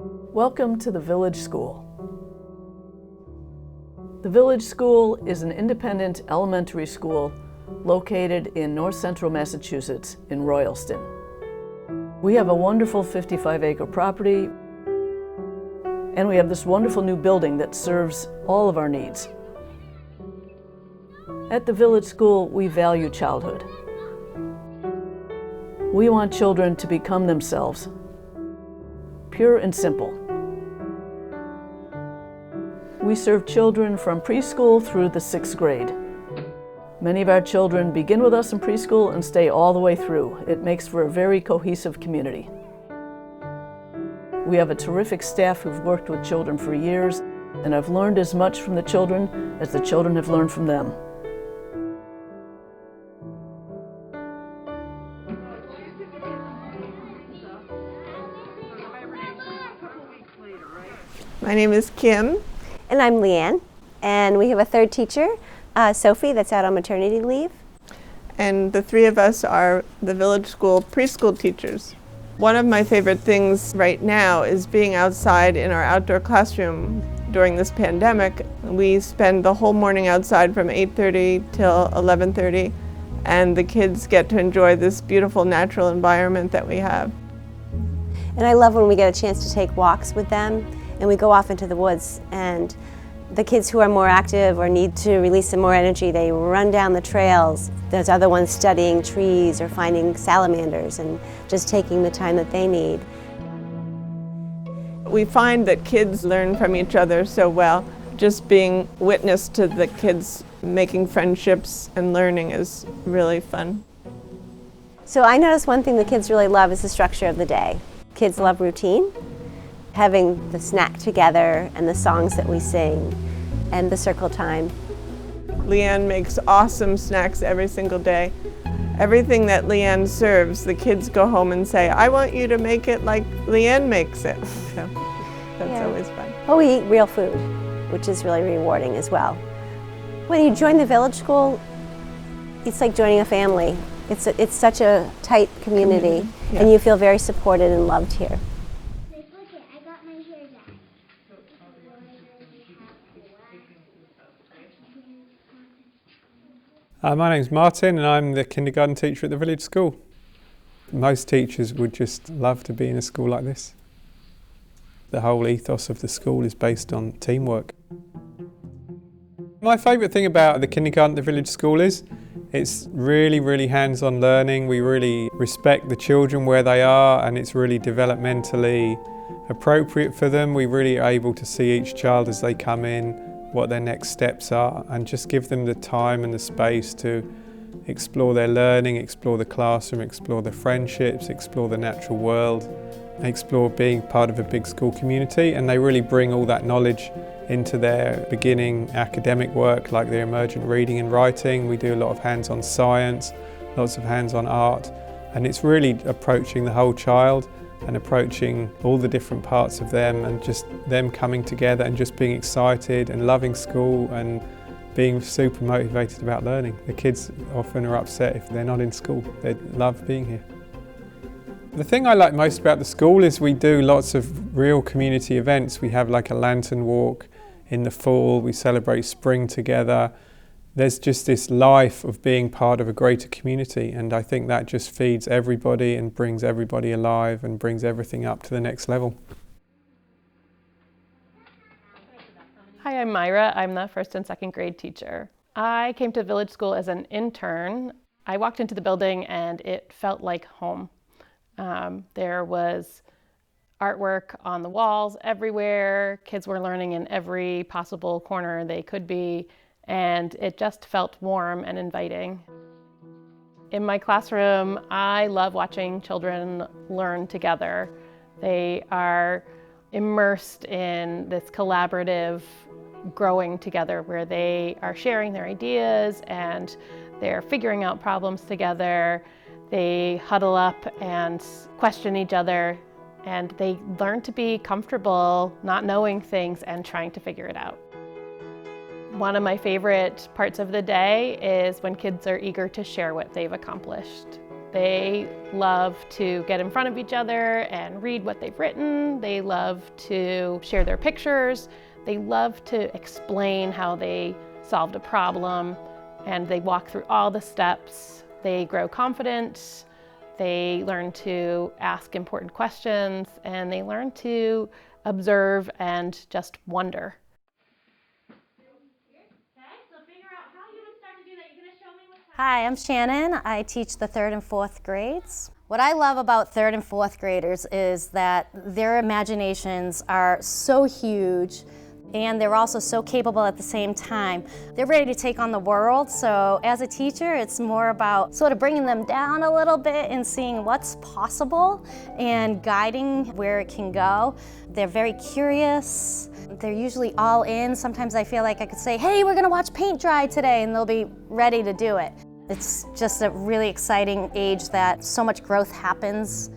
Welcome to the Village School. The Village School is an independent elementary school located in north central Massachusetts in Royalston. We have a wonderful 55-acre property, and we have this wonderful new building that serves all of our needs. At the Village School, we value childhood. We want children to become themselves, pure and simple. We serve children from preschool through the 6th grade. Many of our children begin with us in preschool and stay all the way through. It makes for a very cohesive community. We have a terrific staff who've worked with children for years, and have learned as much from the children as the children have learned from them. My name is Kim. And I'm Leanne, and we have a third teacher, Sophie, that's out on maternity leave. And the three of us are the Village School preschool teachers. One of my favorite things right now is being outside in our outdoor classroom during this pandemic. We spend the whole morning outside from 8:30 till 11:30, and the kids get to enjoy this beautiful natural environment that we have. And I love when we get a chance to take walks with them, and we go off into the woods, and the kids who are more active or need to release some more energy, they run down the trails. There's other ones studying trees or finding salamanders and just taking the time that they need. We find that kids learn from each other so well. Just being witness to the kids making friendships and learning is really fun. So I notice one thing the kids really love is the structure of the day. Kids love routine. Having the snack together and the songs that we sing and the circle time. Leanne makes awesome snacks every single day. Everything that Leanne serves, the kids go home and say, I want you to make it like Leanne makes it. So that's always fun. Well, we eat real food, which is really rewarding as well. When you join the Village School, it's like joining a family. It's such a tight community, yeah. And you feel very supported and loved here. My name's Martin, and I'm the kindergarten teacher at the Village School. Most teachers would just love to be in a school like this. The whole ethos of the school is based on teamwork. My favourite thing about the kindergarten at the Village School is it's really, really hands-on learning. We really respect the children where they are, and it's really developmentally appropriate for them. We really are able to see each child as they come in, what their next steps are, and just give them the time and the space to explore their learning, explore the classroom, explore the friendships, explore the natural world, explore being part of a big school community. And they really bring all that knowledge into their beginning academic work, like their emergent reading and writing. We do a lot of hands-on science, lots of hands-on art, and it's really approaching the whole child and approaching all the different parts of them, and just them coming together and just being excited and loving school and being super motivated about learning. The kids often are upset if they're not in school. They love being here. The thing I like most about the school is we do lots of real community events. We have like a lantern walk in the fall, we celebrate spring together. There's just this life of being part of a greater community, and I think that just feeds everybody and brings everybody alive and brings everything up to the next level. Hi, I'm Myra. I'm the 1st and 2nd grade teacher. I came to Village School as an intern. I walked into the building and it felt like home. There was artwork on the walls everywhere. Kids were learning in every possible corner they could be. And it just felt warm and inviting. In my classroom, I love watching children learn together. They are immersed in this collaborative growing together where they are sharing their ideas and they're figuring out problems together. They huddle up and question each other, and they learn to be comfortable not knowing things and trying to figure it out. One of my favorite parts of the day is when kids are eager to share what they've accomplished. They love to get in front of each other and read what they've written. They love to share their pictures. They love to explain how they solved a problem, and they walk through all the steps. They grow confident. They learn to ask important questions, and they learn to observe and just wonder. Hi, I'm Shannon. I teach the 3rd and 4th grades. What I love about 3rd and 4th graders is that their imaginations are so huge and they're also so capable at the same time. They're ready to take on the world, so as a teacher, it's more about sort of bringing them down a little bit and seeing what's possible and guiding where it can go. They're very curious. They're usually all in. Sometimes I feel like I could say, hey, we're gonna watch paint dry today, and they'll be ready to do it. It's just a really exciting age that so much growth happens.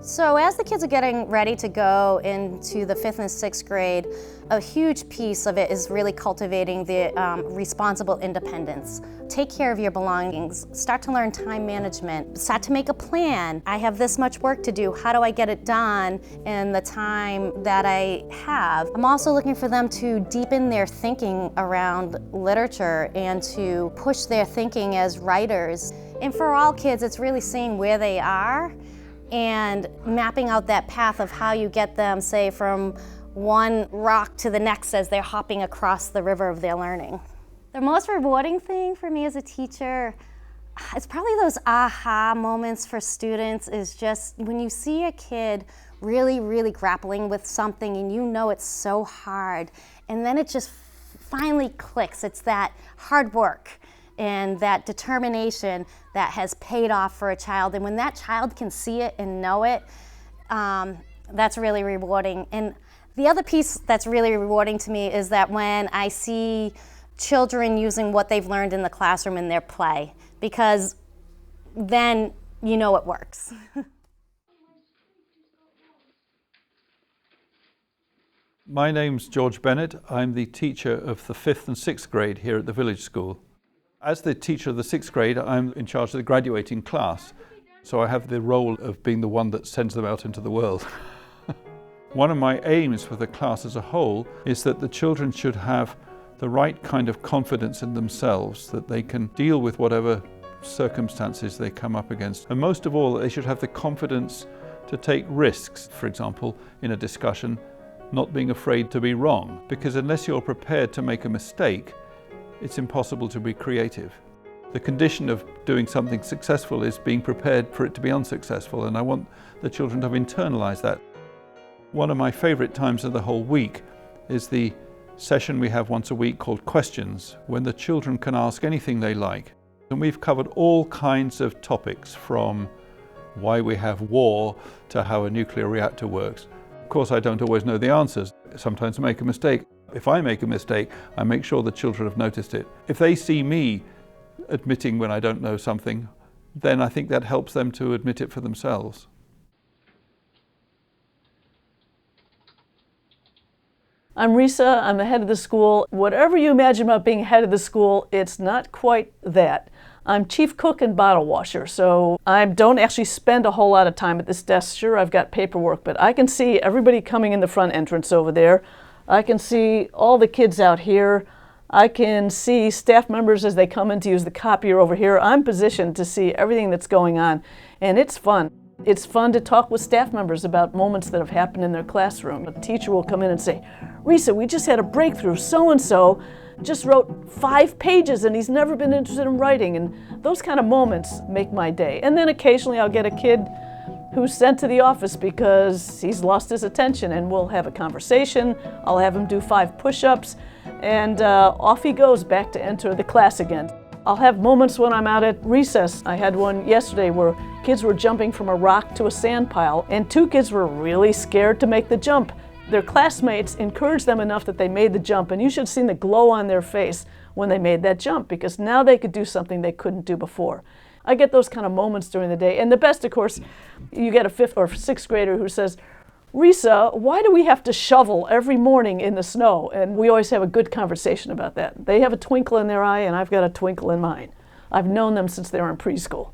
So as the kids are getting ready to go into the 5th and 6th grade, a huge piece of it is really cultivating the responsible independence. Take care of your belongings, start to learn time management, start to make a plan. I have this much work to do, how do I get it done in the time that I have? I'm also looking for them to deepen their thinking around literature and to push their thinking as writers. And for all kids, it's really seeing where they are and mapping out that path of how you get them, say, from one rock to the next as they're hopping across the river of their learning. The most rewarding thing for me as a teacher, it's probably those aha moments for students, is just when you see a kid really, really grappling with something and you know it's so hard, and then it just finally clicks. It's that hard work and that determination that has paid off for a child. And when that child can see it and know it, that's really rewarding. And the other piece that's really rewarding to me is that when I see children using what they've learned in the classroom in their play, because then you know it works. My name's George Bennett. I'm the teacher of the 5th and 6th grade here at the Village School. As the teacher of the 6th grade, I'm in charge of the graduating class, so I have the role of being the one that sends them out into the world. One of my aims for the class as a whole is that the children should have the right kind of confidence in themselves, that they can deal with whatever circumstances they come up against. And most of all, they should have the confidence to take risks, for example, in a discussion, not being afraid to be wrong, because unless you're prepared to make a mistake, it's impossible to be creative. The condition of doing something successful is being prepared for it to be unsuccessful, and I want the children to have internalized that. One of my favorite times of the whole week is the session we have once a week called Questions, when the children can ask anything they like. And we've covered all kinds of topics, from why we have war to how a nuclear reactor works. Of course, I don't always know the answers. Sometimes I make a mistake. If I make a mistake, I make sure the children have noticed it. If they see me admitting when I don't know something, then I think that helps them to admit it for themselves. I'm Risa, I'm the head of the school. Whatever you imagine about being head of the school, it's not quite that. I'm chief cook and bottle washer, so I don't actually spend a whole lot of time at this desk. Sure, I've got paperwork, but I can see everybody coming in the front entrance over there. I can see all the kids out here. I can see staff members as they come in to use the copier over here. I'm positioned to see everything that's going on, and it's fun. It's fun to talk with staff members about moments that have happened in their classroom. A teacher will come in and say, Risa, we just had a breakthrough. So-and-so just wrote 5 pages and he's never been interested in writing. And those kind of moments make my day. And then occasionally I'll get a kid who's sent to the office because he's lost his attention, and we'll have a conversation. I'll have him do 5 push-ups, and off he goes back to enter the class again. I'll have moments when I'm out at recess. I had one yesterday where kids were jumping from a rock to a sand pile, and 2 kids were really scared to make the jump. Their classmates encouraged them enough that they made the jump, and you should have seen the glow on their face when they made that jump, because now they could do something they couldn't do before. I get those kind of moments during the day. And the best, of course, you get a 5th or 6th grader who says, Risa, why do we have to shovel every morning in the snow? And we always have a good conversation about that. They have a twinkle in their eye, and I've got a twinkle in mine. I've known them since they were in preschool.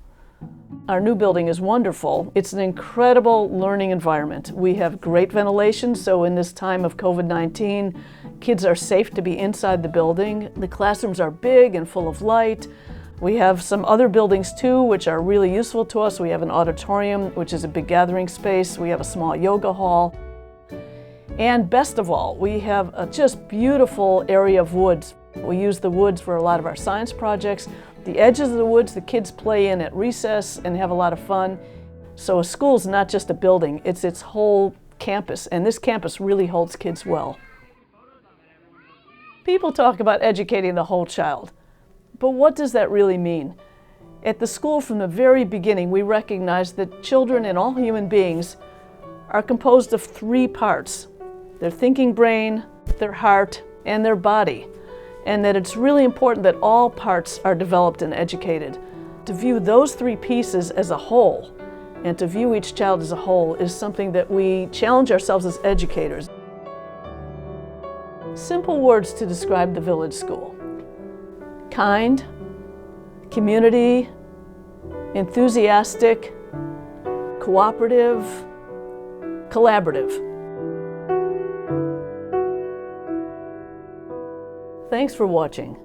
Our new building is wonderful. It's an incredible learning environment. We have great ventilation, so in this time of COVID-19, kids are safe to be inside the building. The classrooms are big and full of light. We have some other buildings too, which are really useful to us. We have an auditorium, which is a big gathering space. We have a small yoga hall. And best of all, we have a just beautiful area of woods. We use the woods for a lot of our science projects. The edges of the woods the kids play in at recess and have a lot of fun. So a school is not just a building, it's its whole campus, and this campus really holds kids well. People talk about educating the whole child, but what does that really mean? At the school from the very beginning, we recognize that children and all human beings are composed of three parts: their thinking brain, their heart, and their body. And that it's really important that all parts are developed and educated. To view those three pieces as a whole, and to view each child as a whole, is something that we challenge ourselves as educators. Simple words to describe the Village School: kind, community, enthusiastic, cooperative, collaborative. Thanks for watching.